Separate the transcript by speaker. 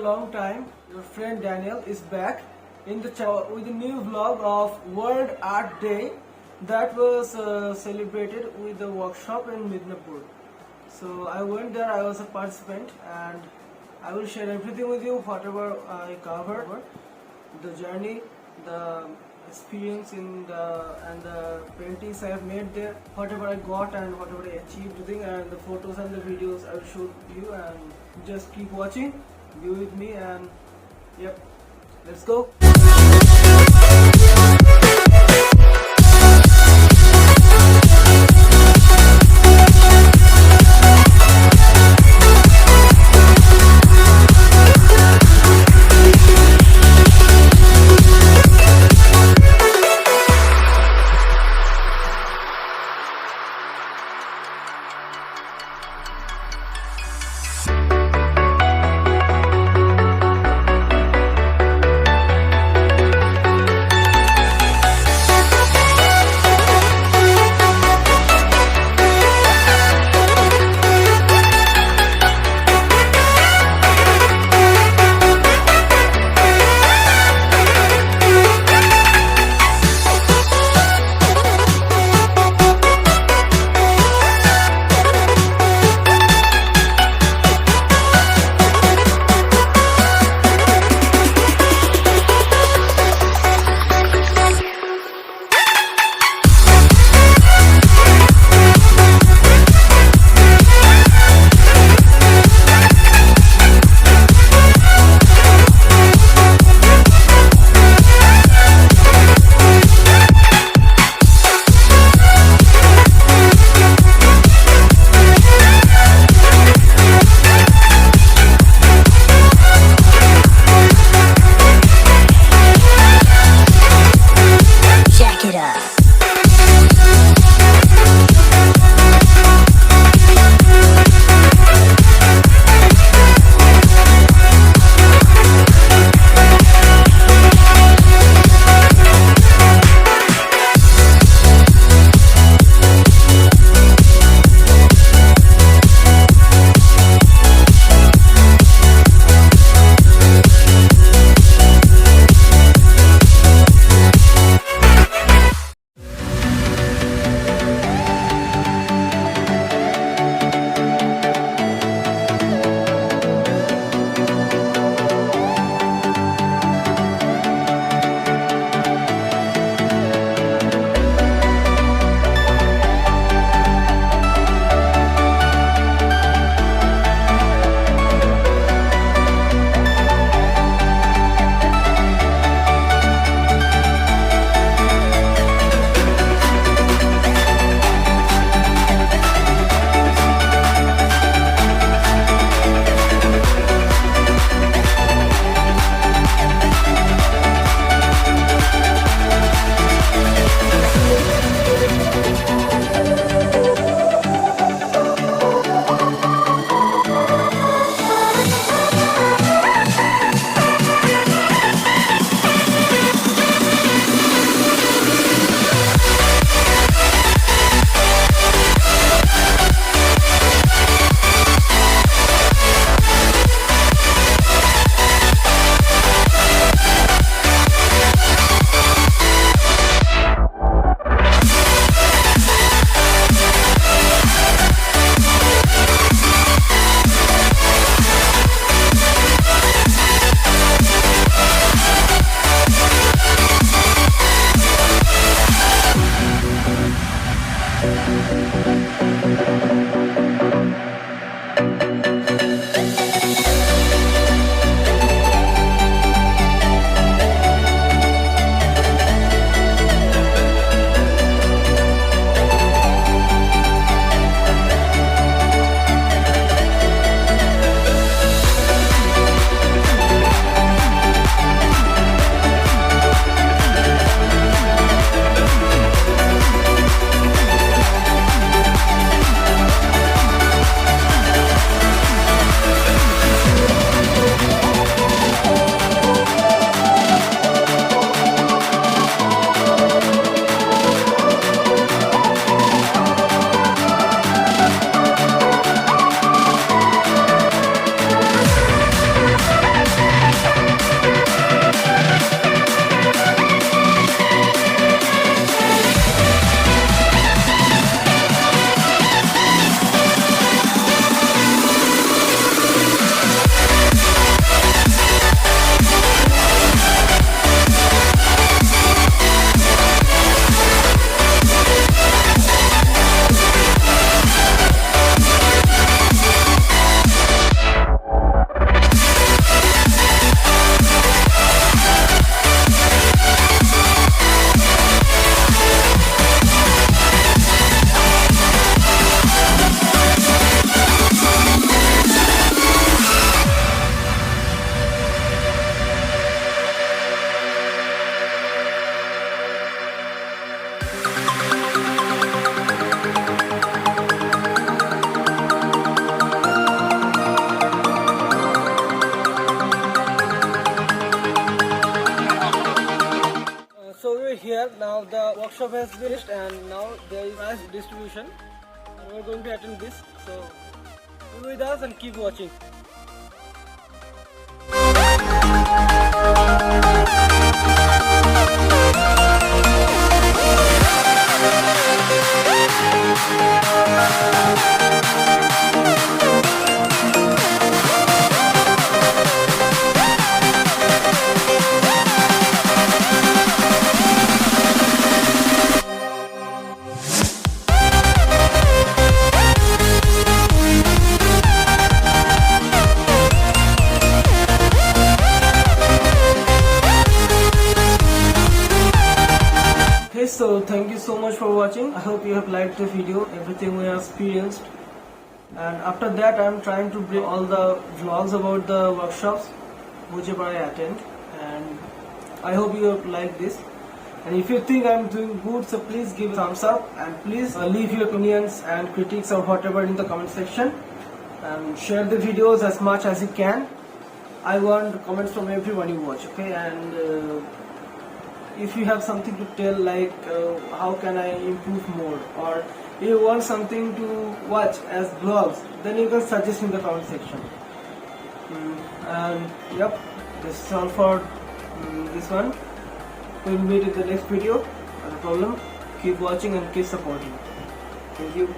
Speaker 1: long time, your friend Daniel is back in the channel with a new vlog of World Art Day that was celebrated with a workshop in Midnapore. So I went there, I was a participant, and I will share everything with you, whatever I covered, the journey, the experience and the paintings I have made there, whatever I got and whatever I achieved, and the photos and the videos I will show you, and just keep watching, be with me, and yep, let's go. workshop has finished and now there is prize distribution and we're going to attend this. So be with us and keep watching. So thank you so much for watching. I hope you have liked the video, everything we have experienced. And after that I am trying to bring all the vlogs about the workshops whichever I attend, and I hope you have liked this. And if you think I am doing good, so please give a thumbs up and please leave your opinions and critiques or whatever in the comment section, and share the videos as much as you can. I want comments from everyone you watch, okay? And if you have something to tell, like how can I improve more, or if you want something to watch as vlogs, then you can suggest in the comment section. And yep, this is all for this one. We'll meet in the next video. No problem. Keep watching and keep supporting. Thank you.